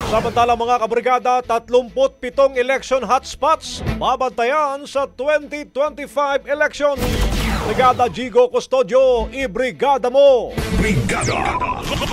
Samantala mga kabrigada, 37 election hotspots babantayan sa 2025 elections. Brigada Jigo Custodio, ibrigada mo! Brigada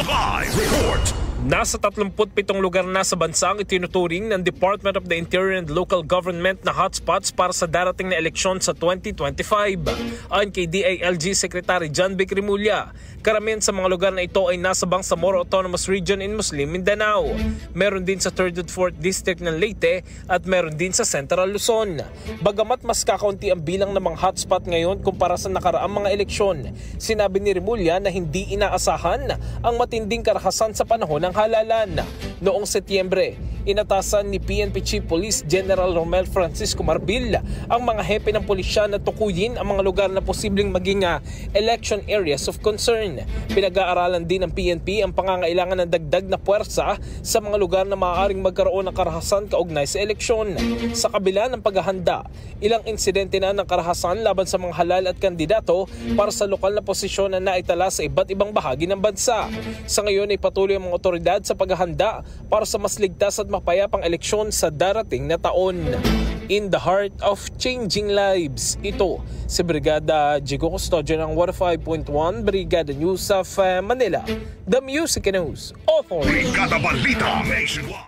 Live Report! Nasa 37 lugar na sa bansa ang itinuturing ng Department of the Interior and Local Government na hotspots para sa darating na eleksyon sa 2025. Ayon kay DILG Secretary John Vic Remulla, karamihan sa mga lugar na ito ay nasa Bangsamoro Autonomous Region in Muslim Mindanao. Meron din sa 3rd at 4th District ng Leyte at meron din sa Central Luzon. Bagamat mas kakaunti ang bilang ng mga hotspot ngayon kumpara sa nakaraang mga eleksyon, sinabi ni Remulla na hindi inaasahan ang matinding karahasan sa panahon ng halalan. Noong Setyembre, inatasan ni PNP Chief Police General Romel Francisco Marbil ang mga hepe ng pulisya na tukuyin ang mga lugar na posibleng maging election areas of concern. Pinag-aaralan din ng PNP ang pangangailangan ng dagdag na puwersa sa mga lugar na maaaring magkaroon ng karahasan kaugnay sa eleksyon. Sa kabila ng paghahanda, ilang insidente na ng karahasan laban sa mga halal at kandidato para sa lokal na posisyon na naitala sa iba't ibang bahagi ng bansa. Sa ngayon ay patuloy ang mga otoridad sa paghahanda para sa mas ligtas at mapayapang eleksyon sa darating na taon. In the heart of changing lives, ito si Brigada Jigo Custodio ng 105.1 Brigada News of Manila, the Music News Authority. Brigada Balita Nationwide.